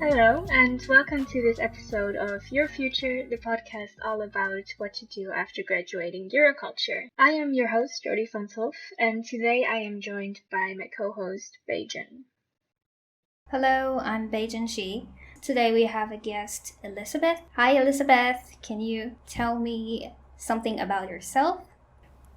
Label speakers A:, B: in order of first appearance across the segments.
A: Hello, and welcome to this episode of Your.future, the podcast all about what to do after graduating Euroculture. I am your host, Jody van 't Hof, and today I am joined by my co-host, Beijing.
B: Hello, I'm Beijing Shi. Today we have a guest, Elisabeth. Hi, Elisabeth. Can you tell me something about yourself?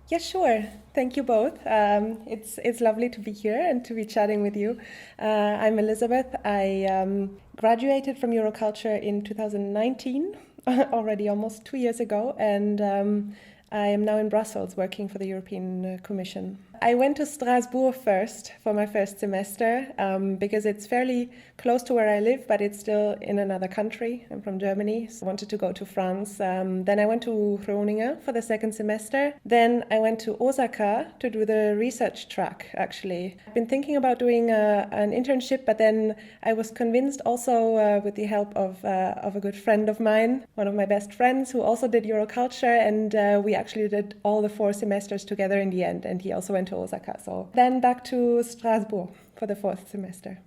C: Yeah, sure. Thank you both. It's lovely to be here and to be chatting with you. I'm Elisabeth. I graduated from Euroculture in 2019, already almost 2 years ago, and I am now in Brussels working for the European Commission. I went to Strasbourg first for my first semester because it's fairly close to where I live, but it's still in another country. I'm from Germany, so I wanted to go to France. Then I went to Groningen for the second semester. Then I went to Osaka to do the research track, actually. I've been thinking about doing an internship, but then I was convinced also with the help of a good friend of mine, one of my best friends who also did Euroculture, and we actually did all the 4 semesters together in the end, and he also went to Osaka. So then back to Strasbourg for the 4th semester.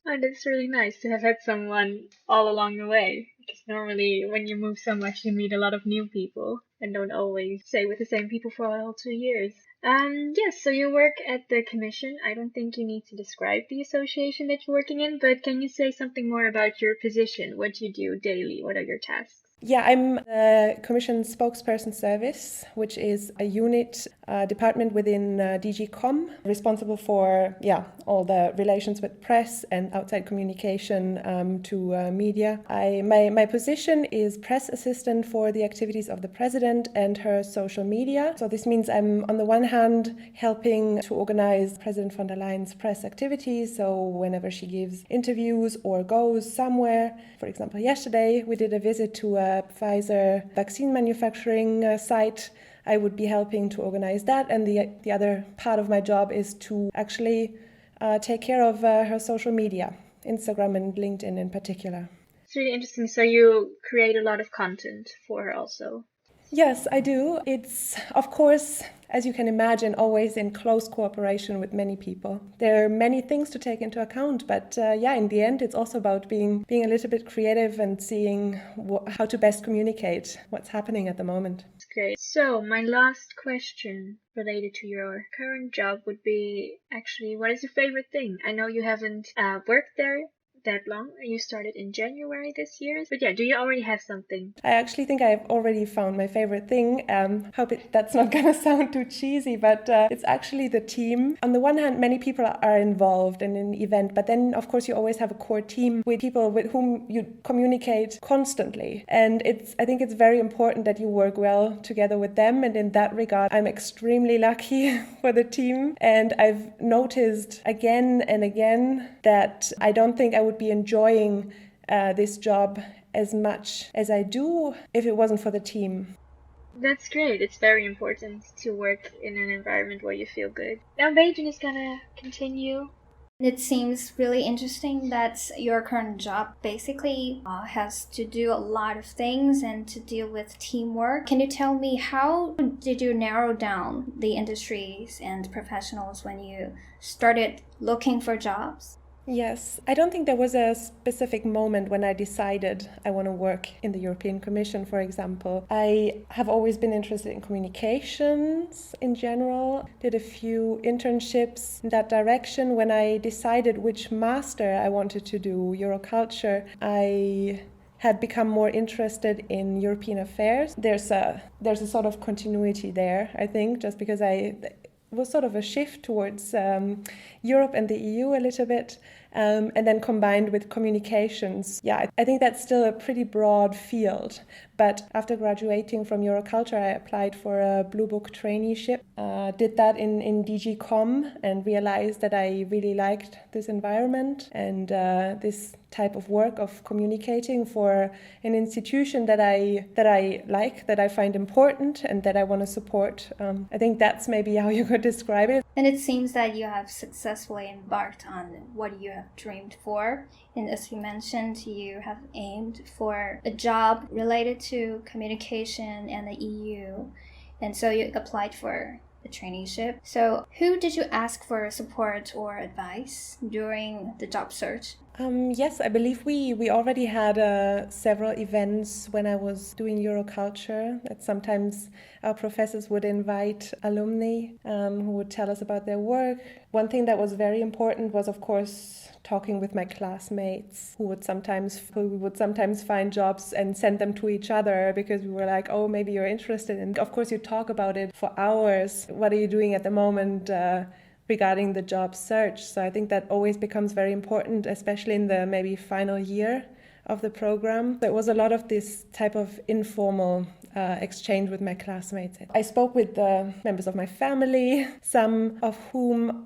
A: Oh, that's really nice to have had someone all along the way, because normally when you move so much you meet a lot of new people and don't always stay with the same people for all 2 years. Yes, so you work at the Commission. I don't think you need to describe the association that you're working in, but can you say something more about your position, what you do daily, what are your tasks?
C: Yeah, I'm the Commission Spokesperson Service, which is a unit, department within DG Com, responsible for all the relations with press and outside communication to media. My position is press assistant for the activities of the President and her social media. So this means I'm on the one hand helping to organize President von der Leyen's press activities. So whenever she gives interviews or goes somewhere, for example, yesterday we did a visit to a Pfizer vaccine manufacturing site. I would be helping to organize that, and the other part of my job is to actually take care of her social media, Instagram and LinkedIn in particular.
A: It's really interesting. So you create a lot of content for her also.
C: Yes, I do. It's, of course, as you can imagine, always in close cooperation with many people. There are many things to take into account, but in the end, it's also about being a little bit creative and seeing how to best communicate what's happening at the moment.
A: That's great. So my last question related to your current job would be actually, what is your favorite thing? I know you haven't worked there that long. You started in January this year. But do you already have something?
C: I actually think I've already found my favorite thing. Hope that's not going to sound too cheesy, but it's actually the team. On the one hand, many people are involved in an event, but then, of course, you always have a core team with people with whom you communicate constantly. And I think it's very important that you work well together with them. And in that regard, I'm extremely lucky for the team. And I've noticed again and again that I don't think I would be enjoying this job as much as I do if it wasn't for the team.
A: That's great. It's very important to work in an environment where you feel good. Now Beijing is gonna continue.
B: It seems really interesting that your current job basically has to do a lot of things and to deal with teamwork. Can you tell me, how did you narrow down the industries and professionals when you started looking for jobs?
C: Yes, I don't think there was a specific moment when I decided I want to work in the European Commission, for example. I have always been interested in communications in general, did a few internships in that direction. When I decided which master I wanted to do, Euroculture, I had become more interested in European affairs. There's a sort of continuity there, I think, just because it was sort of a shift towards Europe and the EU a little bit, and then combined with communications. I think that's still a pretty broad field. But after graduating from Euroculture, I applied for a Blue Book traineeship, did that in DG Com, and realized that I really liked this environment and this type of work of communicating for an institution that I like, that I find important, and that I want to support. I think that's maybe how you could describe it.
B: And it seems that you have successfully embarked on what you have dreamed for. And as you mentioned, you have aimed for a job related to communication and the EU. And so you applied for a traineeship. So who did you ask for support or advice during the job search?
C: Yes, I believe we already had several events when I was doing Euroculture, that sometimes our professors would invite alumni who would tell us about their work. One thing that was very important was, of course, talking with my classmates who we would sometimes find jobs and send them to each other because we were like, oh, maybe you're interested. And of course, you talk about it for hours. What are you doing at the moment? Regarding the job search. So I think that always becomes very important, especially in the maybe final year of the program. There was a lot of this type of informal exchange with my classmates. I spoke with the members of my family, some of whom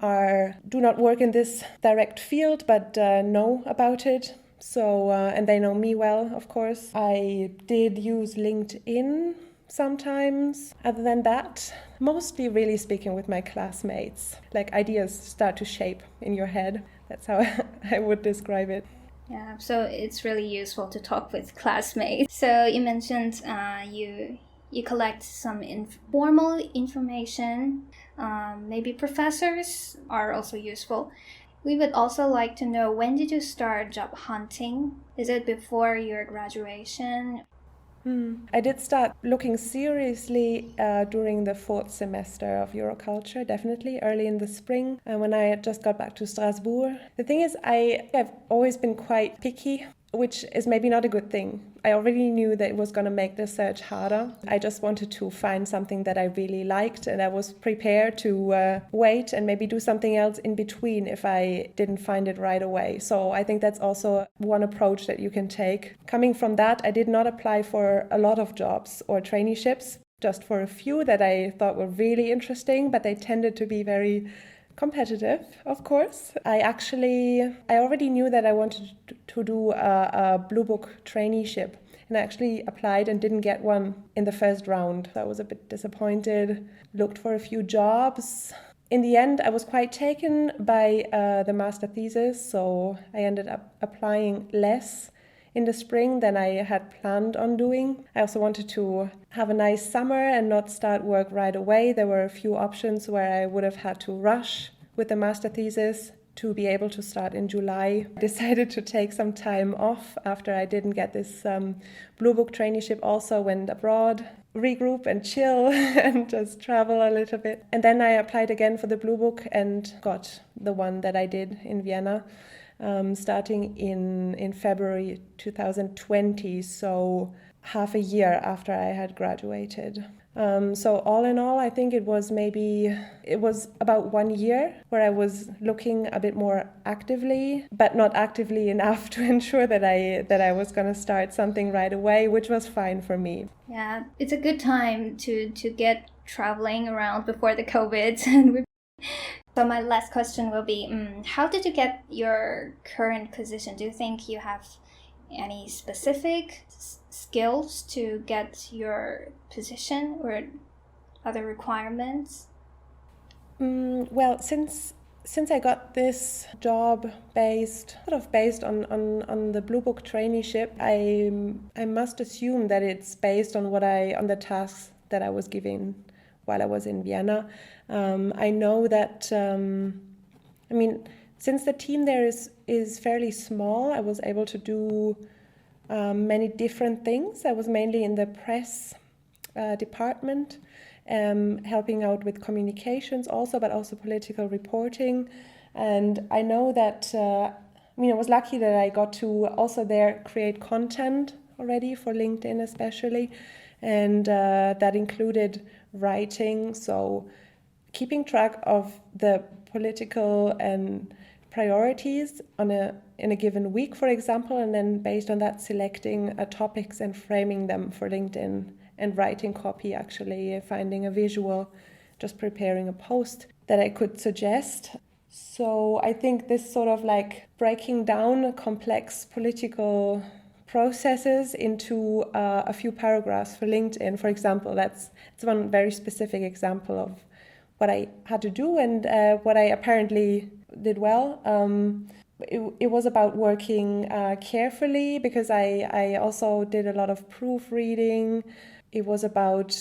C: do not work in this direct field, but know about it. So, and they know me well, of course. I did use LinkedIn sometimes. Other than that, mostly really speaking with my classmates. Like ideas start to shape in your head. That's how I would describe it.
B: Yeah, so it's really useful to talk with classmates. So you mentioned you collect some informal information. Maybe professors are also useful. We would also like to know, when did you start job hunting? Is it before your graduation?
C: I did start looking seriously during the fourth semester of Euroculture, definitely early in the spring, when I had just got back to Strasbourg. The thing is, I've always been quite picky, which is maybe not a good thing. I already knew that it was going to make the search harder. I just wanted to find something that I really liked, and I was prepared to wait and maybe do something else in between if I didn't find it right away. So I think that's also one approach that you can take. Coming from that, I did not apply for a lot of jobs or traineeships, just for a few that I thought were really interesting, but they tended to be very competitive, of course. I already knew that I wanted to do a Blue Book traineeship, and I actually applied and didn't get one in the first round. I was a bit disappointed, looked for a few jobs. In the end, I was quite taken by the master thesis, so I ended up applying less in the spring than I had planned on doing. I also wanted to have a nice summer and not start work right away. There were a few options where I would have had to rush with the master thesis to be able to start in July. I decided to take some time off after I didn't get this Blue Book traineeship. Also went abroad, regroup and chill and just travel a little bit. And then I applied again for the Blue Book and got the one that I did in Vienna. Starting in February 2020, so half a year after I had graduated. So all in all, I think it was about 1 year where I was looking a bit more actively, but not actively enough to ensure that I was going to start something right away, which was fine for me.
B: Yeah, it's a good time to get traveling around before the COVID. So my last question will be, how did you get your current position? Do you think you have any specific skills to get your position or other requirements?
C: Well, since I got this job based on the Blue Book traineeship, I must assume that it's based on on the tasks that I was given while I was in Vienna. I know that, since the team there is fairly small, I was able to do many different things. I was mainly in the press department, helping out with communications also, but also political reporting. And I know that, I was lucky that I got to also there create content already for LinkedIn especially. And that included writing, so keeping track of the political and priorities in a given week, for example, and then based on that selecting topics and framing them for LinkedIn, and writing copy, actually finding a visual, just preparing a post that I could suggest. So I think this sort of like breaking down complex political processes into a few paragraphs for LinkedIn, for example, it's one very specific example of what I had to do and what I apparently did well. It was about working carefully, because I also did a lot of proofreading. It was about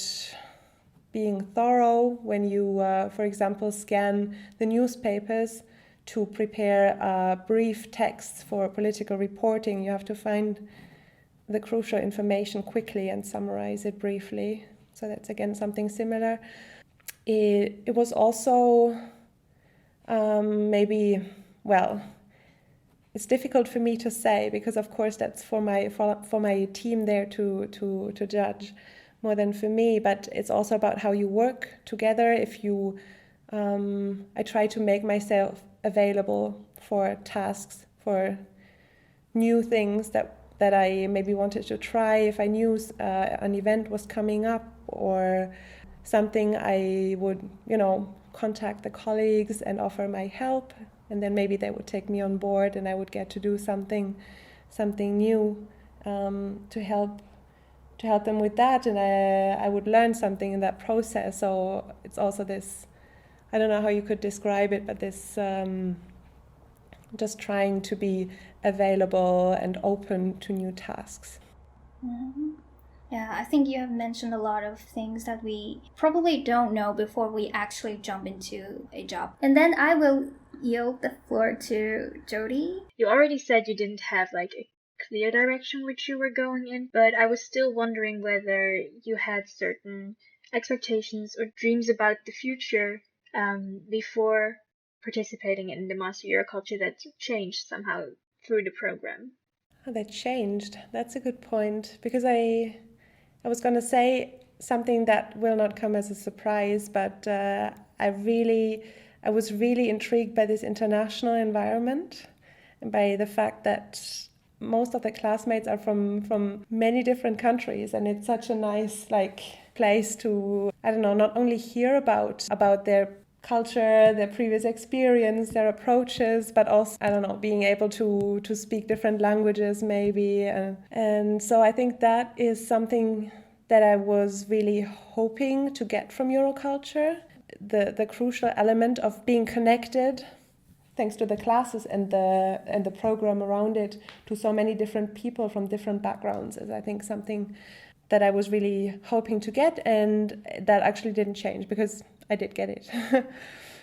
C: being thorough when you, for example, scan the newspapers to prepare brief texts for political reporting. You have to find the crucial information quickly and summarize it briefly. So that's again something similar. It was also maybe, well, it's difficult for me to say because of course that's for my team there to judge more than for me, but it's also about how you work together. If you I try to make myself available for tasks, for new things that I maybe wanted to try. If I knew an event was coming up or something, I would, contact the colleagues and offer my help, and then maybe they would take me on board and I would get to do something new to help them with that, and I would learn something in that process. So it's also this, I don't know how you could describe it, but this just trying to be available and open to new tasks.
B: Mm-hmm. Yeah, I think you have mentioned a lot of things that we probably don't know before we actually jump into a job. And then I will yield the floor to Jody.
A: You already said you didn't have like a clear direction which you were going in, but I was still wondering whether you had certain expectations or dreams about the future before participating in the Master Euroculture that changed somehow through the program.
C: Oh, that changed. That's a good point, because I was going to say something that will not come as a surprise, but I was really intrigued by this international environment and by the fact that most of the classmates are from many different countries, and it's such a nice place to, I don't know, not only hear about their culture, their previous experience, their approaches, but also, I don't know, being able to speak different languages maybe. And so I think that is something that I was really hoping to get from Euroculture, the crucial element of being connected, thanks to the classes and the program around it, to so many different people from different backgrounds, is I think something that I was really hoping to get, and that actually didn't change because I did get it.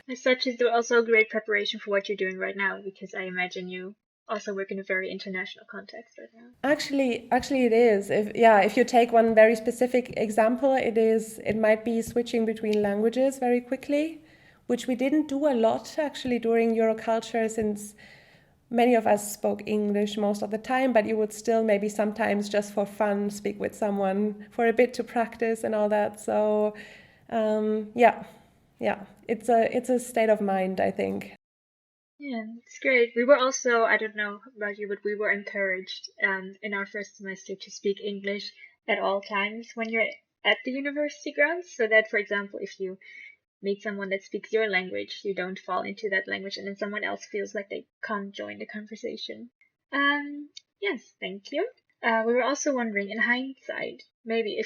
A: As such, is also a great preparation for what you're doing right now, because I imagine you also work in a very international context right now.
C: Actually it is. If you take one very specific example, it might be switching between languages very quickly, which we didn't do a lot actually during Euroculture, since many of us spoke English most of the time, but you would still maybe sometimes just for fun speak with someone for a bit to practice and all that. So it's a state of mind, I think.
A: Yeah, it's great. We were also, I don't know about you, but we were encouraged in our first semester to speak English at all times when you're at the university grounds, so that, for example, if you meet someone that speaks your language, you don't fall into that language and then someone else feels like they can't join the conversation. Yes, thank you. We were also wondering, in hindsight, maybe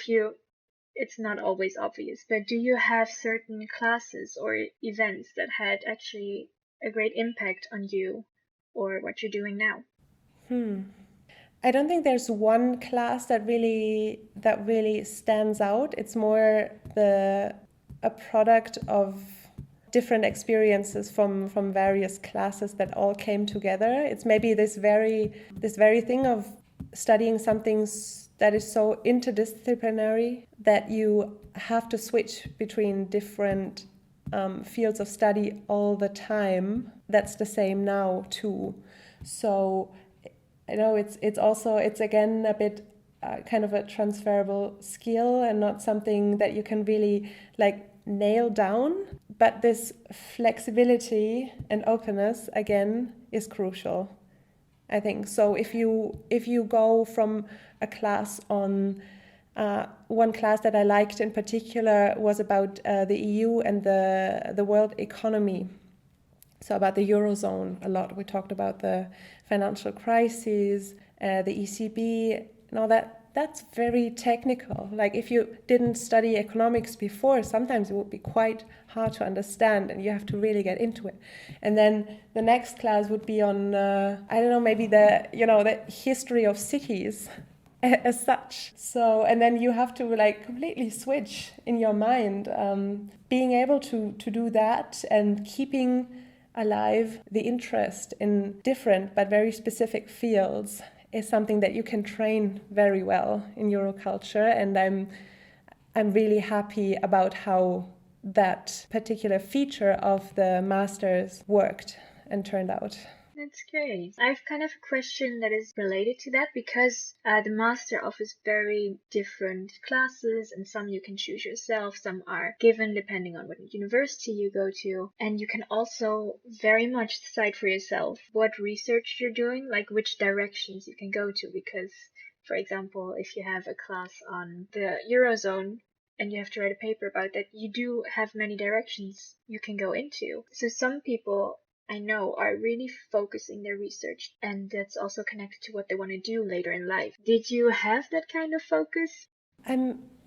A: it's not always obvious, but do you have certain classes or events that had actually a great impact on you or what you're doing now?
C: I don't think there's one class that really stands out. It's more a product of different experiences from various classes that all came together. It's maybe this very thing of studying something that is so interdisciplinary that you have to switch between different fields of study all the time. That's the same now too. So I know it's again a bit kind of a transferable skill and not something that you can really nail down. But this flexibility and openness again is crucial, I think. So if you go from a class on one class that I liked in particular was about the EU and the world economy. So about the Eurozone a lot. We talked about the financial crises, the ECB, and all that. That's very technical. If you didn't study economics before, sometimes it would be quite hard to understand and you have to really get into it. And then the next class would be on, maybe the history of cities. as such. So, and then you have to like completely switch in your mind. Being able to do that and keeping alive the interest in different but very specific fields is something that you can train very well in Euroculture, and I'm really happy about how that particular feature of the masters worked and turned out.
A: That's great. I have kind of a question that is related to that because the master offers very different classes, and some you can choose yourself, some are given depending on what university you go to, and you can also very much decide for yourself what research you're doing, like which directions you can go to, because, for example, if you have a class on the Eurozone, and you have to write a paper about that, you do have many directions you can go into. So some people I know are really focusing their research, and that's also connected to what they want to do later in life. Did you have that kind of focus?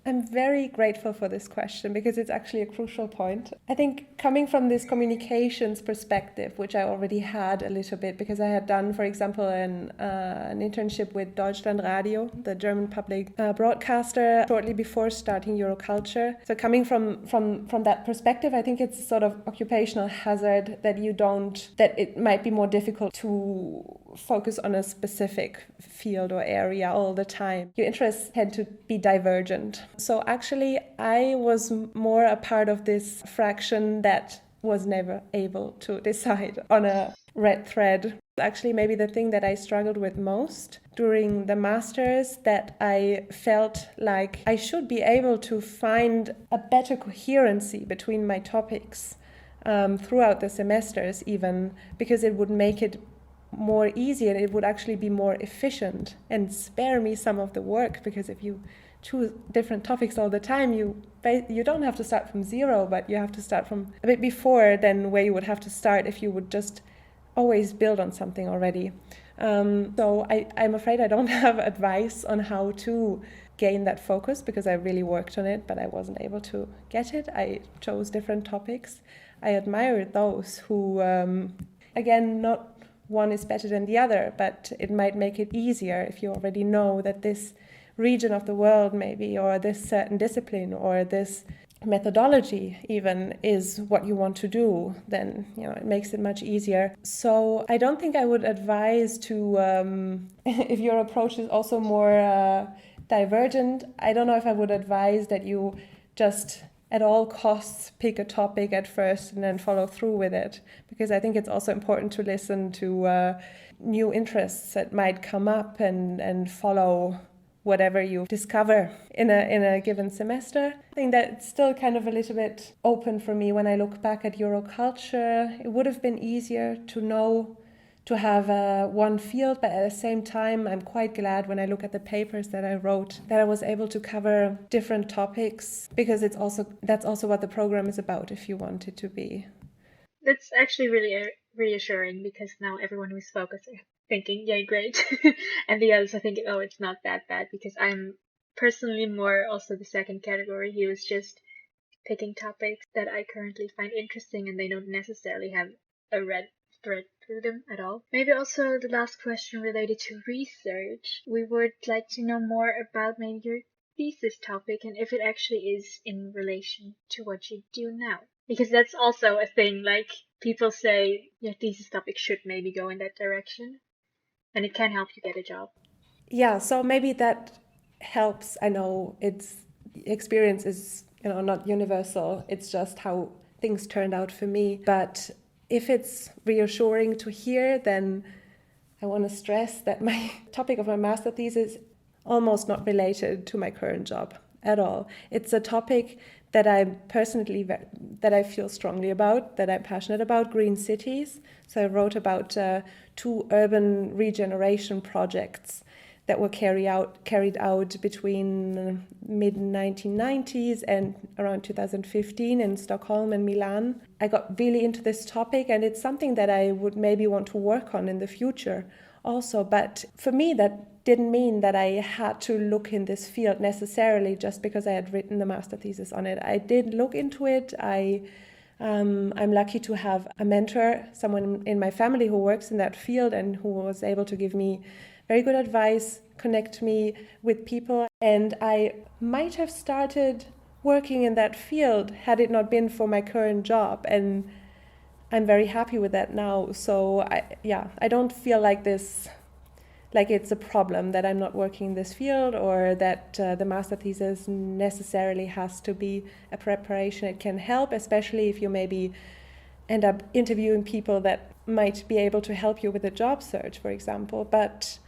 C: I'm very grateful for this question because it's actually a crucial point. I think coming from this communications perspective, which I already had a little bit because I had done, for example, an internship with Deutschland Radio, the German public broadcaster, shortly before starting Euroculture. So coming from that perspective, I think it's sort of occupational hazard that it might be more difficult to focus on a specific field or area all the time. Your interests tend to be divergent. So actually, I was more a part of this fraction that was never able to decide on a red thread. Actually, maybe the thing that I struggled with most during the masters, that I felt like I should be able to find a better coherency between my topics throughout the semesters even, because it would make it more easy and it would actually be more efficient and spare me some of the work, because if you choose different topics all the time, you don't have to start from zero, but you have to start from a bit before than where you would have to start if you would just always build on something already. So I'm afraid I don't have advice on how to gain that focus, because I really worked on it, but I wasn't able to get it. I chose different topics. I admired those who, again, not one is better than the other, but it might make it easier if you already know that this region of the world maybe, or this certain discipline, or this methodology even is what you want to do, then it makes it much easier. So I don't think I would advise to, if your approach is also more divergent, I don't know if I would advise that you just at all costs pick a topic at first and then follow through with it, because I think it's also important to listen to new interests that might come up and follow whatever you discover in a given semester. I think that it's still kind of a little bit open for me when I look back at Euroculture. It would have been easier to have one field, but at the same time, I'm quite glad when I look at the papers that I wrote that I was able to cover different topics, because that's also what the program is about, if you want it to be.
A: That's actually really reassuring, because now everyone who's focusing thinking, yay, great. And the others are thinking, oh, it's not that bad, because I'm personally more also the second category. He was just picking topics that I currently find interesting, and they don't necessarily have a red thread through them at all. Maybe also the last question related to research. We would like to know more about maybe your thesis topic, and if it actually is in relation to what you do now. Because that's also a thing, like people say your thesis topic should maybe go in that direction, and it can help you get a job.
C: Yeah, so maybe that helps. I know experience is not universal. It's just how things turned out for me. But if it's reassuring to hear, then I want to stress that my topic of my master thesis is almost not related to my current job at all. It's a topic that that I feel strongly about, that I'm passionate about, green cities. So I wrote about 2 urban regeneration projects that were carried out between mid-1990s and around 2015 in Stockholm and Milan. I got really into this topic, and it's something that I would maybe want to work on in the future also. But for me, that didn't mean that I had to look in this field necessarily just because I had written the master thesis on it. I did look into it. I'm lucky to have a mentor, someone in my family who works in that field and who was able to give me very good advice connect me with people. And I might have started working in that field had it not been for my current job. And I'm very happy with that now. So I don't feel like it's a problem that I'm not working in this field, or that the master thesis necessarily has to be a preparation. It can help, especially if you maybe end up interviewing people that might be able to help you with a job search, for example. But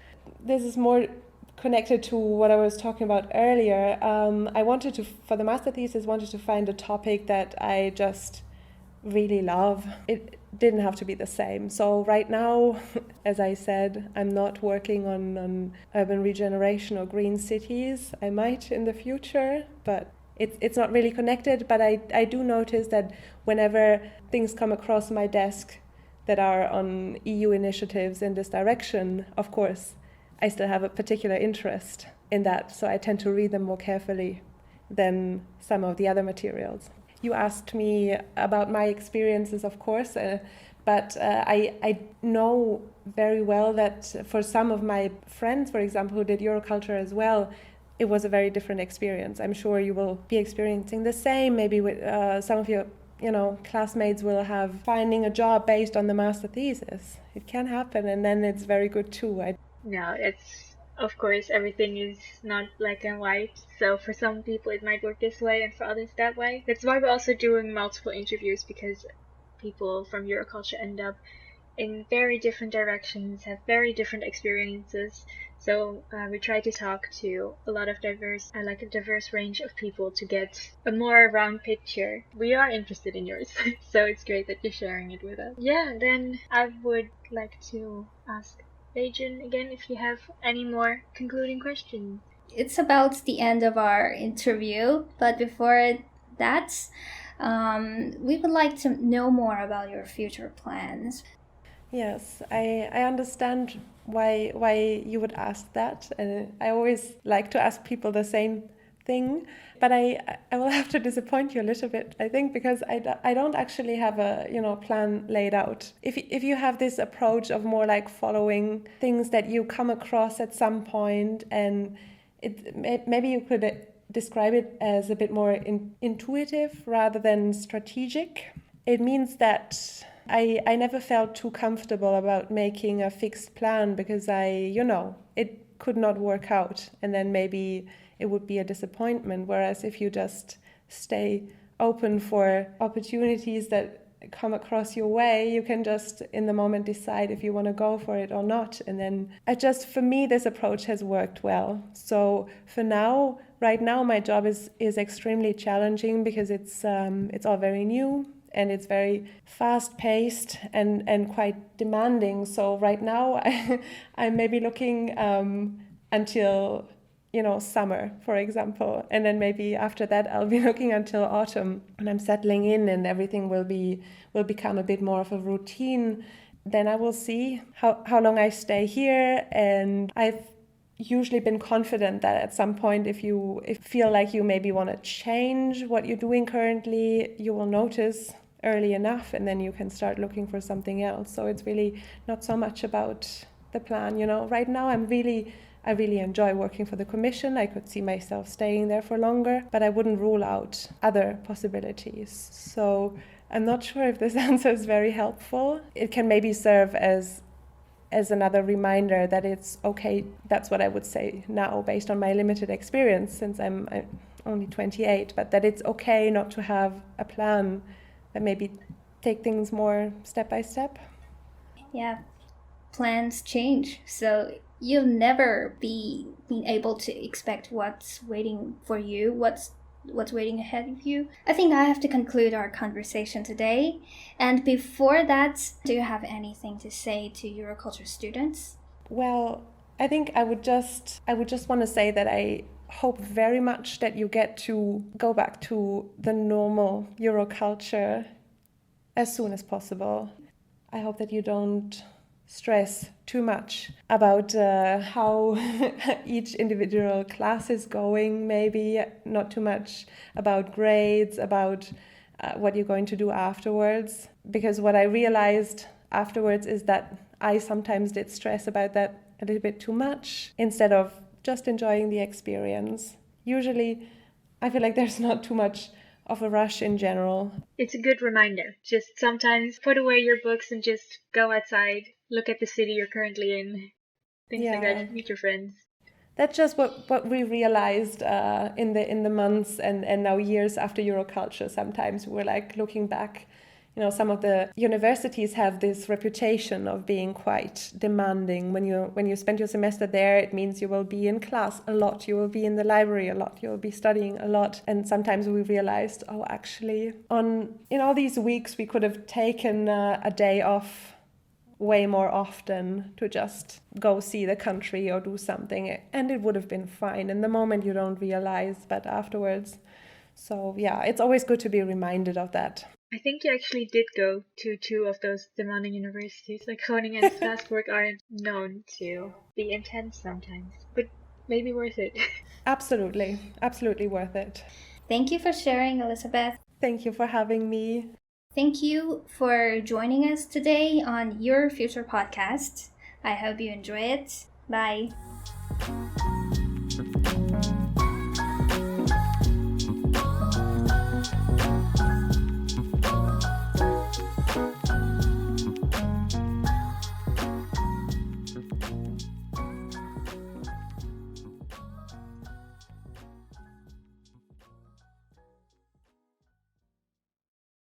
C: this is more connected to what I was talking about earlier. I wanted to, for the master thesis, wanted to find a topic that I just really love. It didn't have to be the same. So right now, as I said, I'm not working on urban regeneration or green cities. I might in the future, but it's not really connected. But I do notice that whenever things come across my desk that are on EU initiatives in this direction, of course, I still have a particular interest in that. So I tend to read them more carefully than some of the other materials. You asked me about my experiences, of course, but I know very well that for some of my friends, for example, who did Euroculture as well, it was a very different experience. I'm sure you will be experiencing the same. Maybe with some of your classmates will have finding a job based on the master thesis. It can happen, and then it's very good too.
A: No, of course, everything is not black and white. So for some people it might work this way and for others that way. That's why we're also doing multiple interviews, because people from Euroculture end up in very different directions, have very different experiences. So we try to talk to a lot of a diverse range of people to get a more round picture. We are interested in yours, so it's great that you're sharing it with us. Yeah, then I would like to ask Adrian again if you have any more concluding questions.
B: It's about the end of our interview, but before that, we would like to know more about your future plans.
C: Yes, I understand why you would ask that, and I always like to ask people the same thing, but I will have to disappoint you a little bit, I think, because I don't actually have a plan laid out. If you have this approach of more like following things that you come across at some point, and maybe you could describe it as a bit more intuitive rather than strategic. It means that I never felt too comfortable about making a fixed plan, because it could not work out, and then maybe it would be a disappointment. Whereas if you just stay open for opportunities that come across your way, you can just in the moment decide if you want to go for it or not. And then for me, this approach has worked well. So for now, right now, my job is extremely challenging, because it's all very new. And it's very fast-paced and quite demanding. So right now, I'm maybe looking until summer, for example, and then maybe after that I'll be looking until autumn, and I'm settling in, and everything will become a bit more of a routine. Then I will see how long I stay here, and I've usually been confident that at some point, if you feel like you maybe want to change what you're doing currently, you will notice early enough, and then you can start looking for something else. So it's really not so much about the plan. Right now I really enjoy working for the Commission. I could see myself staying there for longer, but I wouldn't rule out other possibilities. So I'm not sure if this answer is very helpful. It can maybe serve as another reminder that it's okay. That's what I would say now, based on my limited experience, since I'm only 28, but that it's okay not to have a plan, that maybe take things more step by step.
B: Yeah, plans change, so you'll never be able to expect what's waiting for you, what's waiting ahead of you. I think I have to conclude our conversation today. And before that, do you have anything to say to Euroculture students?
C: Well, I think I would just want to say that I hope very much that you get to go back to the normal Euroculture as soon as possible. I hope that you don't stress too much about how each individual class is going, maybe not too much about grades, about what you're going to do afterwards. Because what I realized afterwards is that I sometimes did stress about that a little bit too much instead of just enjoying the experience. Usually, I feel like there's not too much of a rush in general.
A: It's a good reminder. Just sometimes put away your books and just go outside, look at the city you're currently in, things like that, meet your friends.
C: That's just what we realized in the months and now years after Euroculture. Sometimes we're like looking back, some of the universities have this reputation of being quite demanding. When you spend your semester there, it means you will be in class a lot, you will be in the library a lot, you will be studying a lot. And sometimes we realized, actually, in all these weeks we could have taken a day off way more often to just go see the country or do something, and it would have been fine. In the moment you don't realize, but afterwards. So yeah, it's always good to be reminded of that.
A: I think you actually did go to two of those demanding universities. Like Groningen and Strasbourg aren't known to be intense sometimes, but maybe worth it.
C: Absolutely worth it.
B: Thank you for sharing, Elisabeth.
C: Thank you for having me.
B: Thank you for joining us today on Eur.future podcast. I hope you enjoy it. Bye.